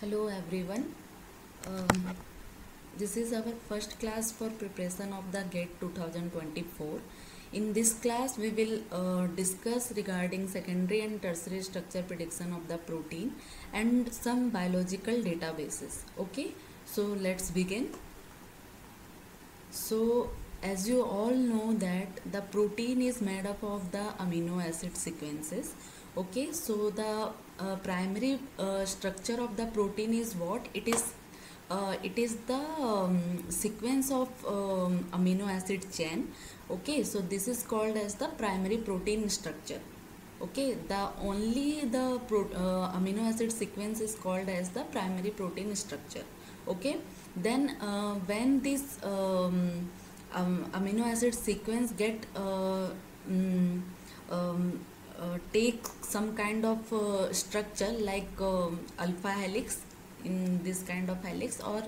Hello everyone. Um, this is our first class for preparation of the GATE 2024. In this class, we will discuss regarding secondary and tertiary structure prediction of the protein and some biological databases. Okay, so let's begin. So, as you all know that the protein is made up of the amino acid sequences. Okay, so the primary structure of the protein is what? It is the sequence of amino acid chain. Okay, so this is called as the primary protein structure. Okay, the only the amino acid sequence is called as the primary protein structure. Okay, then when this amino acid sequence get take some kind of structure like alpha helix in this kind of helix or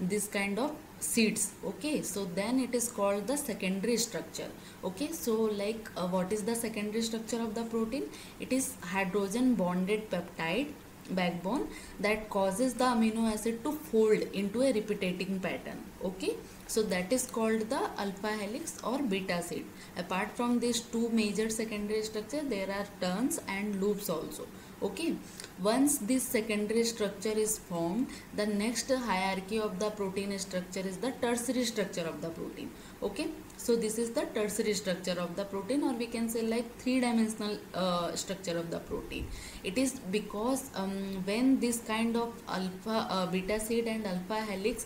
this kind of seeds. Okay, so then it is called the secondary structure. Okay, so like what is the secondary structure of the protein? It is hydrogen bonded peptide backbone that causes the amino acid to fold into a repeating pattern. Okay, so that is called the alpha helix or beta seed. Apart from these two major secondary structure, there are turns and loops also. Okay, once this secondary structure is formed, the next hierarchy of the protein structure is the tertiary structure of the protein. Okay, so this is the tertiary structure of the protein, or we can say like three-dimensional structure of the protein. It is because when this kind of alpha beta seed and alpha helix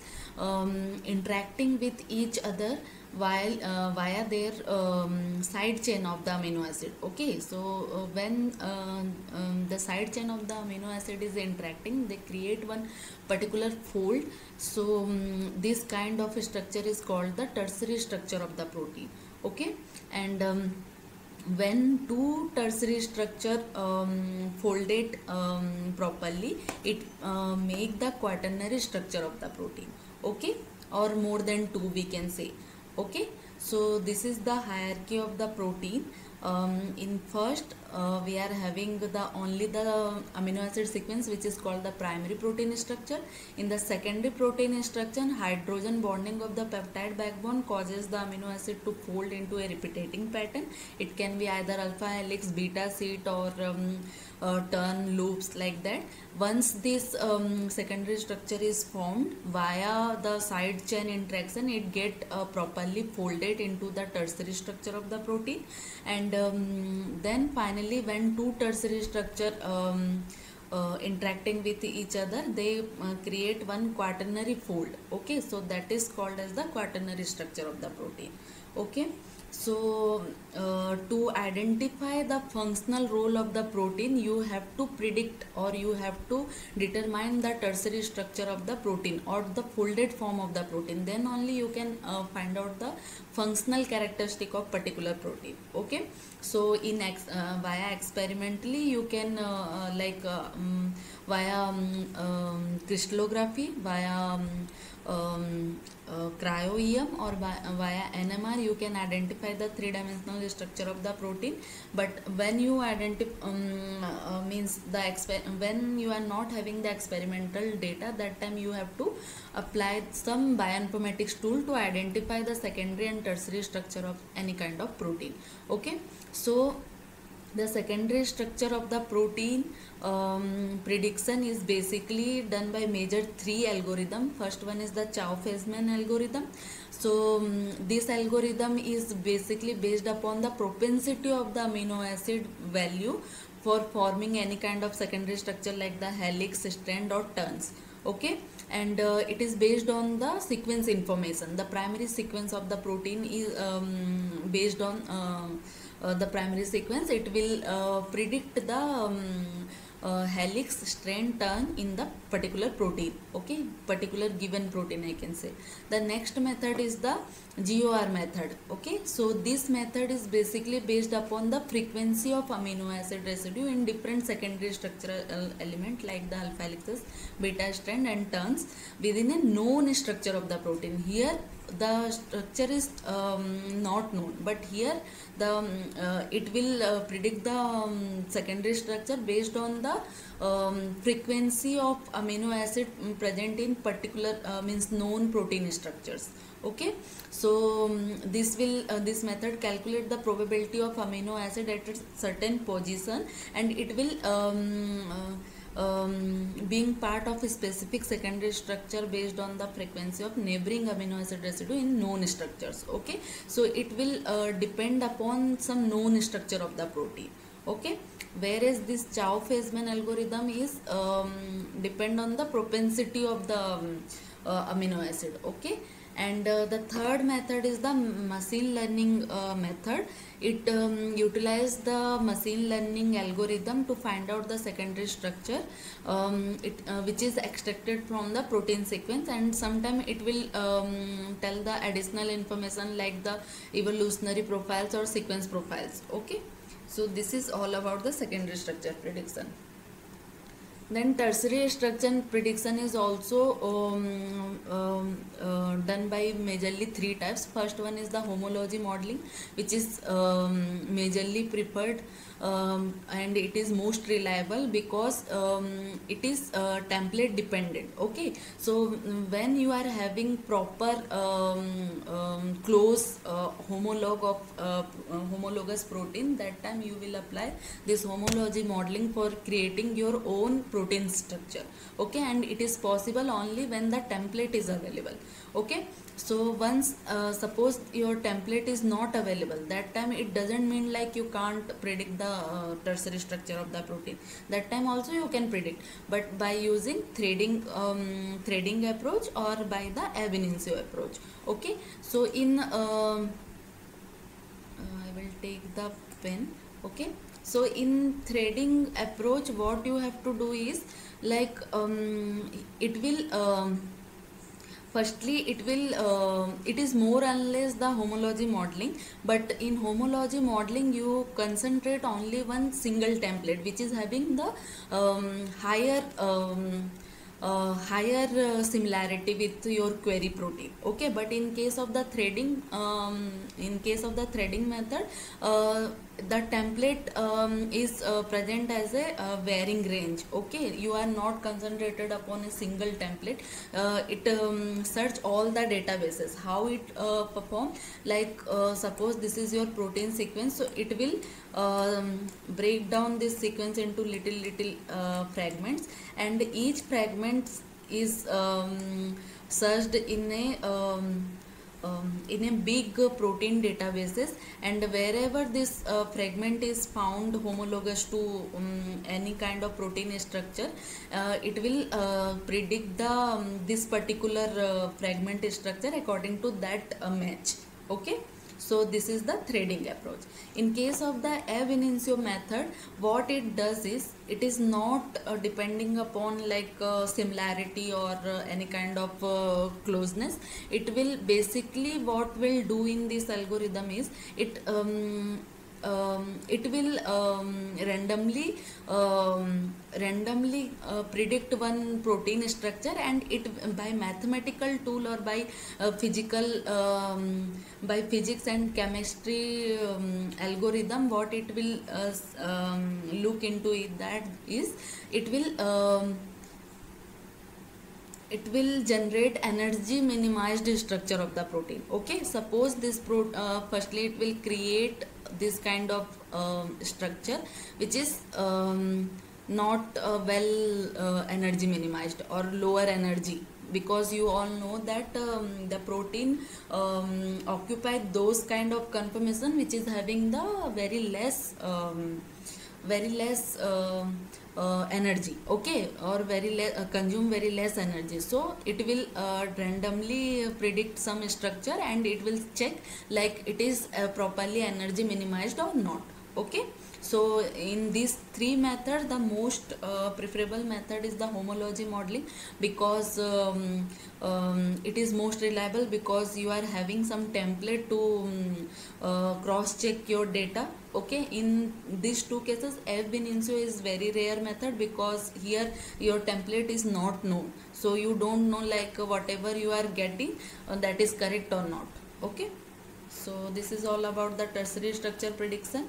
interacting with each other while via their side chain of the amino acid. Okay, so when the side chain of the amino acid is interacting, they create one particular fold. So this kind of structure is called the tertiary structure of the protein. Okay, and when two tertiary structure folded properly, it make the quaternary structure of the protein. Okay, or more than two we can say. Okay, so this is the hierarchy of the protein. In first we are having the only the amino acid sequence, which is called the primary protein structure. In the secondary protein structure, hydrogen bonding of the peptide backbone causes the amino acid to fold into a repeating pattern. It can be either alpha helix, beta seed, or turn loops like that. Once this secondary structure is formed via the side chain interaction, it get properly folded into the tertiary structure of the protein. And then finally, when two tertiary structure interacting with each other, they create one quaternary fold. Okay, so that is called as the quaternary structure of the protein. Okay, so to identify the functional role of the protein, you have to predict or you have to determine the tertiary structure of the protein or the folded form of the protein. Then only you can find out the functional characteristic of particular protein. Okay, so in via experimentally you can via crystallography, via cryo-EM, or via NMR, you can identify the three-dimensional structure of the protein. But when you identify means the when you are not having the experimental data, that time you have to apply some bioinformatics tool to identify the secondary and tertiary structure of any kind of protein. Okay, so the secondary structure of the protein prediction is basically done by major three algorithm. First one is the Chow-Feldman algorithm. So this algorithm is basically based upon the propensity of the amino acid value for forming any kind of secondary structure like the helix, strand, or turns. Okay, and it is based on the sequence information. The primary sequence of the protein is based on the primary sequence. It will predict the helix, strand, turn in the particular protein. Okay, particular given protein I can say. The next method is the GOR method. Okay, so this method is basically based upon the frequency of amino acid residue in different secondary structural element like the alpha helixes, beta strand, and turns within a known structure of the protein. Here the structure is not known, but here the it will predict the secondary structure based on the frequency of amino acid present in particular means known protein structures. Okay, so this method calculate the probability of amino acid at a certain position, and it will being part of a specific secondary structure based on the frequency of neighboring amino acid residue in known structures. Okay, so it will depend upon some known structure of the protein. Okay, whereas this Chow-Feldman algorithm is depend on the propensity of the amino acid. Okay, and the third method is the machine learning method. It utilizes the machine learning algorithm to find out the secondary structure which is extracted from the protein sequence, and sometimes it will tell the additional information like the evolutionary profiles or sequence profiles. Okay, so this is all about the secondary structure prediction. Then tertiary structure prediction is also done by majorly three types. First one is the homology modeling, which is majorly preferred and it is most reliable because it is template dependent. Okay, so when you are having proper close homologue of homologous protein, that time you will apply this homology modeling for creating your own protein structure. Okay, and it is possible only when the template is available. Okay, so once suppose your template is not available, that time it doesn't mean like you can't predict the tertiary structure of the protein. That time also you can predict, but by using threading approach or by the ab initio approach. Okay, so in I will take the pen. Okay, so in threading approach, what you have to do is like it will firstly it is more or less the homology modeling, but in homology modeling you concentrate only one single template which is having the higher similarity with your query protein. Okay, but in case of the threading method, the template is present as a varying range. Okay, you are not concentrated upon a single template. It search all the databases. How it perform, like suppose this is your protein sequence, so it will break down this sequence into little fragments, and each fragment is searched in a big protein databases, and wherever this fragment is found homologous to any kind of protein structure, it will predict the this particular fragment structure according to that match. Okay, so this is the threading approach. In case of the ab initio method, what it does is it is not depending upon like similarity or any kind of closeness. It will basically, what will do in this algorithm is it will randomly predict one protein structure, and it by mathematical tool or by by physics and chemistry algorithm, what it will look into it, that is it will generate energy minimized structure of the protein. Okay, suppose this firstly it will create this kind of structure which is not well energy minimized or lower energy, because you all know that the protein occupy those kind of conformation which is having the very less energy. Okay, or consume very less energy. So it will randomly predict some structure, and it will check like it is properly energy minimized or not. Okay, so in these three methods, the most preferable method is the homology modeling, because it is most reliable, because you are having some template to cross check your data. Okay, in these two cases ab initio is very rare method, because here your template is not known, so you don't know like whatever you are getting that is correct or not. Okay, so this is all about the tertiary structure prediction.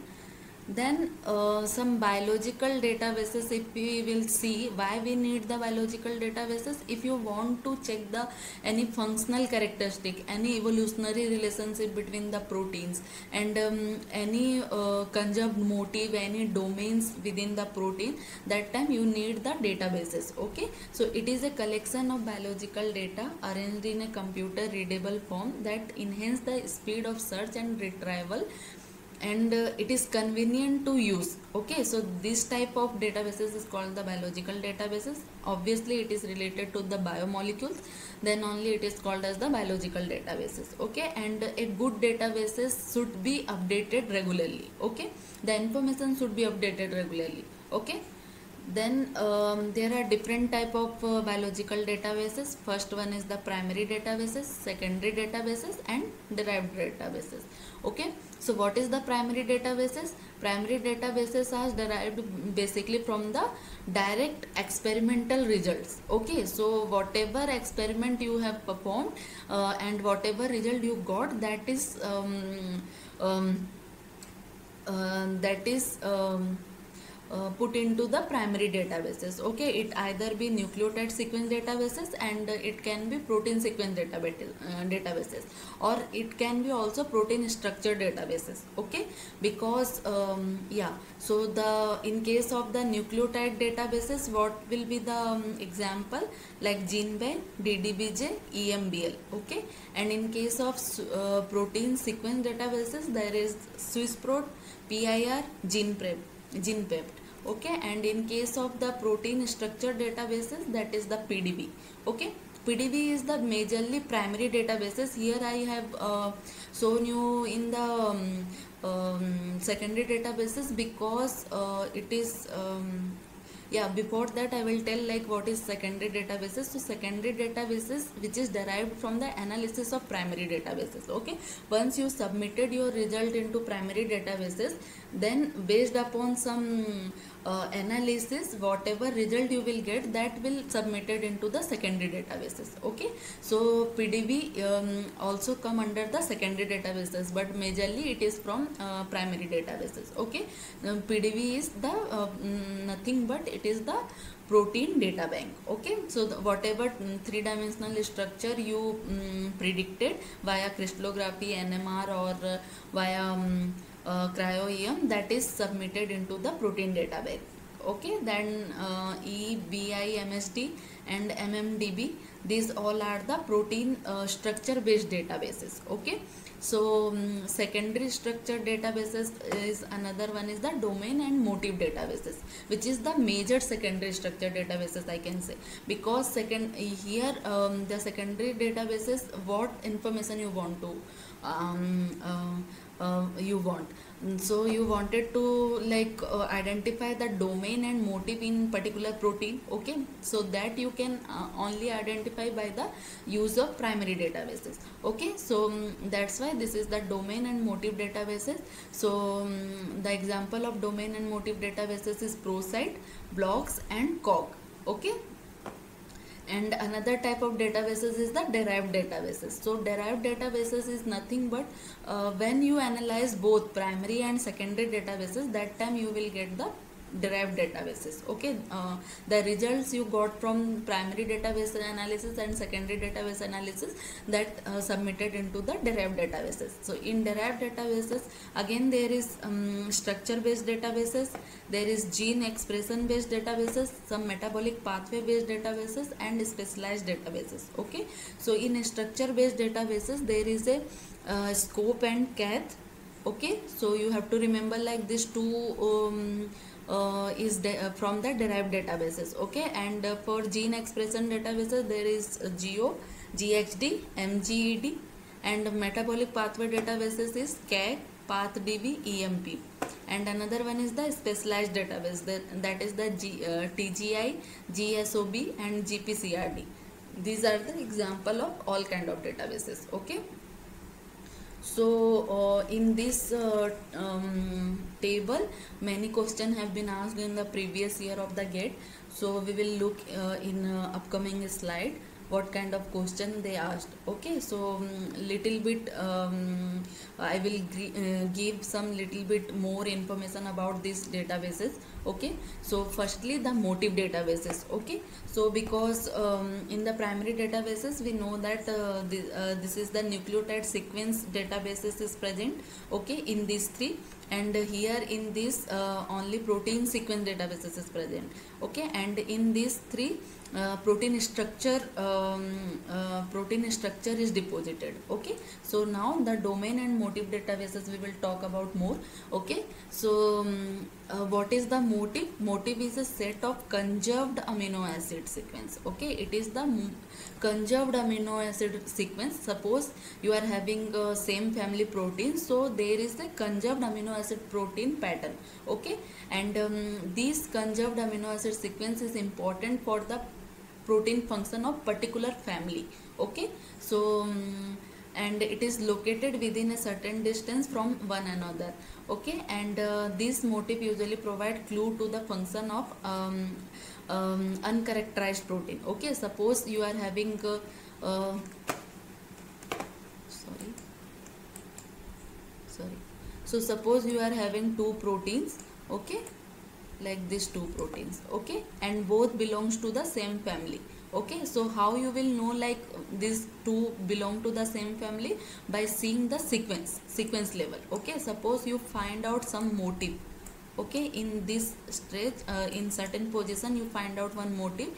Then some biological databases, if we will see why we need the biological databases. If you want to check the any functional characteristic, any evolutionary relationship between the proteins, and any conserved motif, any domains within the protein, that time you need the databases. Okay, so it is a collection of biological data arranged in a computer readable form that enhance the speed of search and retrieval, and it is convenient to use. Okay, so this type of databases is called the biological databases. Obviously it is related to the biomolecules, then only it is called as the biological databases. Okay, and a good databases should be updated regularly. Okay, the information should be updated regularly. Okay, then there are different type of biological databases. First one is the primary databases, secondary databases, and derived databases. Okay, so what is the primary databases? Primary databases are derived basically from the direct experimental results. Okay, so whatever experiment you have performed and whatever result you got, that is put into the primary databases. Okay, it either be nucleotide sequence databases, and it can be protein sequence databases, or it can be also protein structure databases. Okay, because yeah, so the in case of the nucleotide databases, what will be the example, like GeneBank, DDBJ, EMBL. Okay, and in case of protein sequence databases, there is SwissProt, PIR, GenePep. Okay, and in case of the protein structure databases, that is the PDB. Okay, PDB is the majorly primary databases. Here I have shown you in the secondary databases, because it is yeah, before that I will tell like what is secondary databases. So secondary databases, which is derived from the analysis of primary databases. Okay, once you submitted your result into primary databases, then based upon some analysis, whatever result you will get, that will submitted into the secondary databases. Okay, so PDB also come under the secondary databases, but majorly it is from primary databases. Okay, PDB is the nothing but it is the protein data bank. Okay, so whatever three-dimensional structure you predicted via crystallography, NMR, or via cryo-EM, that is submitted into the protein data bank. Okay, then EBIMSD and MMDB, these all are the protein structure based databases. Okay, so secondary structure databases is another one, is the domain and motif databases, which is the major secondary structure databases I can say, because here the secondary databases, what information you want to you want. So you wanted to like identify the domain and motif in particular protein. Okay, so that you can only identify by the use of primary databases. Okay, so that's why this is the domain and motif databases. So the example of domain and motif databases is ProCite, Blocks, and Cog. Okay, and another type of databases is the derived databases. So derived databases is nothing but when you analyze both primary and secondary databases, that time you will get the derived databases. Okay, the results you got from primary database analysis and secondary database analysis, that submitted into the derived databases. So in derived databases, again there is structure based databases, there is gene expression based databases, some metabolic pathway based databases, and specialized databases. Okay, so in structure based databases, there is a scope and cath. Okay, so you have to remember like these two is from the derived databases. Okay, and for gene expression databases, there is GO, GHD, MGED, and metabolic pathway databases is CAG, PathDB, EMP. And another one is the specialized database, that is the TGI, GSOB, and GPCRD. These are the example of all kind of databases. Okay, So in this table, many questions have been asked in the previous year of the GATE. So we will look in upcoming slide what kind of question they asked. Okay, so little bit I will give some little bit more information about these databases. Okay, so firstly the motive databases. Okay, so because in the primary databases we know that this is the nucleotide sequence databases is present. Okay, in these three, and here in this only protein sequence databases is present. Okay, and in these three protein structure is deposited. Okay, so now the domain and motive databases we will talk about more. Okay, so what is the motive is a set of conserved amino acid sequence. Okay, it is the conserved amino acid sequence. Suppose you are having same family protein, so there is a conserved amino acid protein pattern. Okay, and this conserved amino acid sequence is important for the protein function of particular family. Okay, so and it is located within a certain distance from one another. Okay, and this motif usually provide clue to the function of uncharacterized protein. Okay, suppose you are having sorry sorry so suppose you are having two proteins. Okay, like these two proteins. Okay, and both belongs to the same family. Okay, so how you will know like these two belong to the same family? By seeing the sequence level. Okay, suppose you find out some motif. Okay, in this stretch in certain position you find out one motif.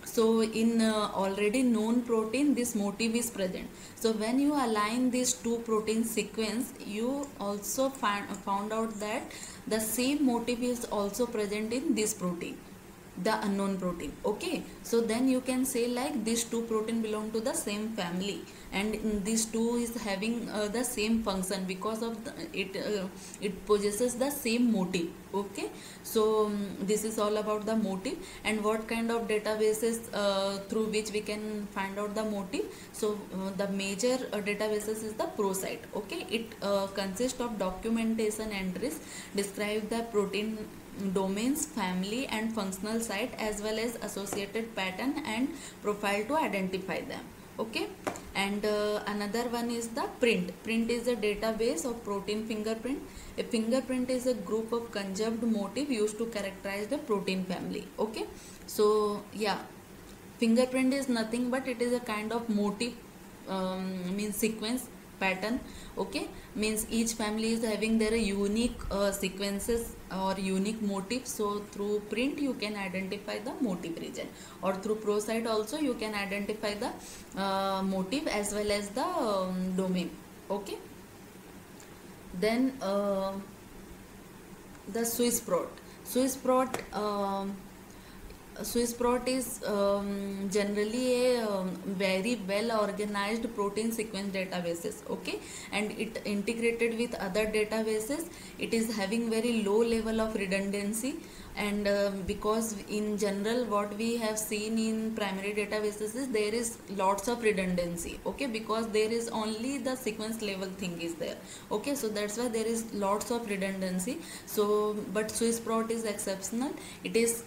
So in already known protein this motif is present. So when you align these two protein sequence, you also found out that the same motif is also present in this protein, the unknown protein. Okay, so then you can say like these two protein belong to the same family, and these two is having the same function because of it possesses the same motif. Okay, so this is all about the motif. And what kind of databases through which we can find out the motif? So the major databases is the ProSite. Okay, it consists of documentation entries describe the protein domains, family and functional site, as well as associated pattern and profile to identify them. Okay, and another one is the print is a database of protein fingerprint. A fingerprint is a group of conserved motif used to characterize the protein family. Okay, so yeah, fingerprint is nothing but it is a kind of motif, means sequence pattern. Okay, means each family is having their unique sequences or unique motifs. So through print you can identify the motif region, or through ProSite also you can identify the motif as well as the domain. Okay, then the Swiss prot is generally a very well organized protein sequence databases. Okay, and it integrated with other databases. It is having very low level of redundancy, and because in general what we have seen in primary databases is there is lots of redundancy. Okay, because there is only the sequence level thing is there. Okay, so that's why there is lots of redundancy. So but Swiss prot is exceptional. It is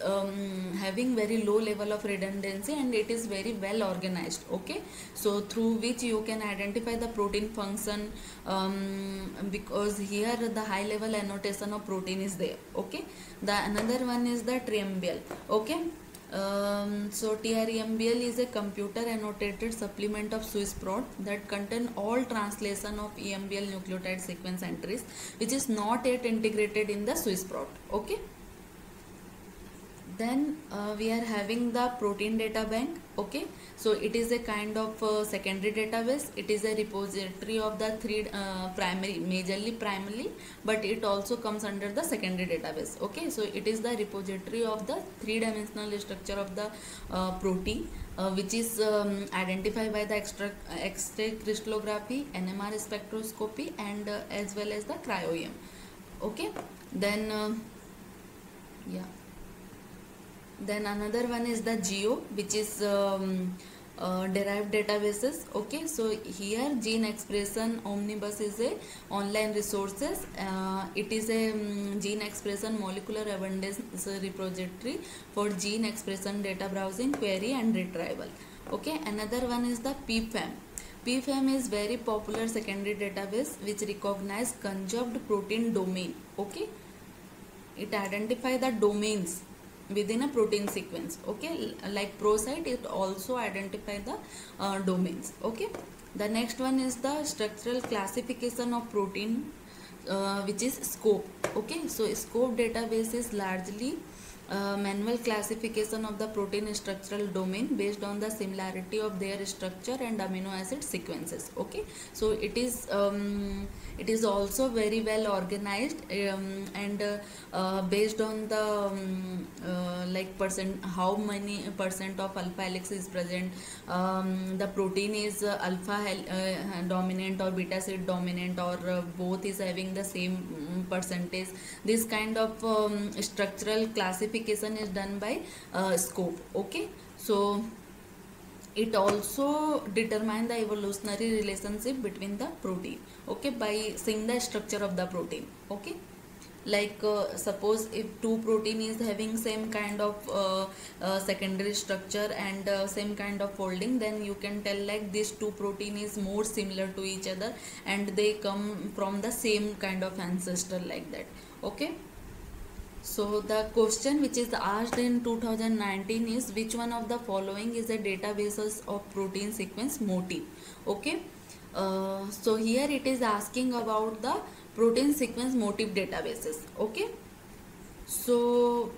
having very low level of redundancy, and it is very well organized. Okay, so through which you can identify the protein function, because here the high level annotation of protein is there. Okay, the another one is the TREMBL. Okay, so TREMBL is a computer annotated supplement of Swiss prot that contain all translation of EMBL nucleotide sequence entries, which is not yet integrated in the Swiss prot. Okay, then we are having the protein data bank. Okay, so it is a kind of secondary database. It is a repository of the three majorly primary, but it also comes under the secondary database. Okay, so it is the repository of the three-dimensional structure of the protein, which is identified by the X-ray crystallography, NMR spectroscopy, and as well as the cryo-EM. Okay, then yeah, then another one is the geo, which is derived databases. Okay, so here gene expression omnibus is a online resources. It is a gene expression molecular abundance repository for gene expression data browsing, query and retrieval. Okay, another one is the PFAM. PFAM is very popular secondary database which recognize conjugate protein domain. Okay, it identify the domains within a protein sequence. Okay, like prosite, it also identify the domains. Okay, the next one is the structural classification of protein, which is scope. Okay, so scope database is largely manual classification of the protein structural domain based on the similarity of their structure and amino acid sequences. Okay, so it is also very well organized, and based on the like percent, how many percent of alpha helix is present, the protein is dominant or beta seed dominant, or both is having the same percentage. This kind of structural classification is done by scope. Okay, so it also determine the evolutionary relationship between the protein. Okay, by seeing the structure of the protein. Okay, like suppose if two protein is having same kind of secondary structure and same kind of folding, then you can tell like this two protein is more similar to each other and they come from the same kind of ancestor, like that. Okay, so the question which is asked in 2019 is which one of the following is a databases of protein sequence motif. Okay, so here it is asking about the protein sequence motif databases. Okay, so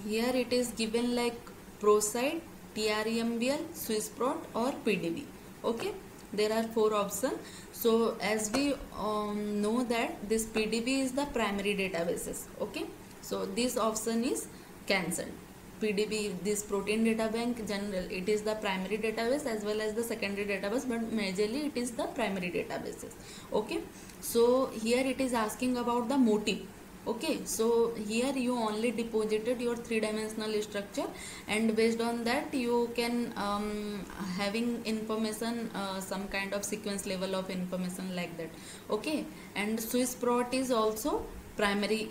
here it is given like ProSite, TREMBL, SwissProt or PDB. Okay, there are four options. So as we know that this PDB is the primary databases. Okay, so this option is cancelled. PDB, this protein data bank general, it is the primary database as well as the secondary database, but majorly it is the primary databases. Okay, so here it is asking about the motif. Okay, so here you only deposited your three-dimensional structure, and based on that you can having information, some kind of sequence level of information, like that. Okay, and SwissProt is also primary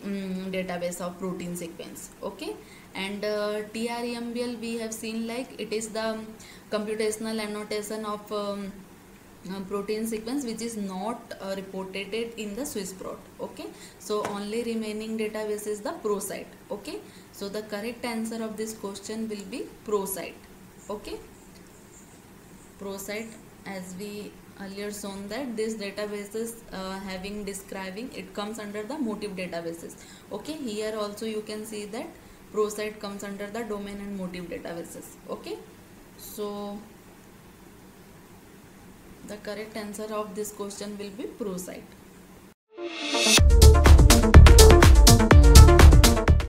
database of protein sequence. Okay, and TREMBL we have seen like it is the computational annotation of protein sequence which is not reported in the SwissProt. Okay, so only remaining database is the ProSite. Okay, so the correct answer of this question will be ProSite. Okay, ProSite, as we earlier shown that this databases having describing, it comes under the motif databases. Okay, here also you can see that ProSite comes under the domain and motif databases. Okay, so the correct answer of this question will be ProSite.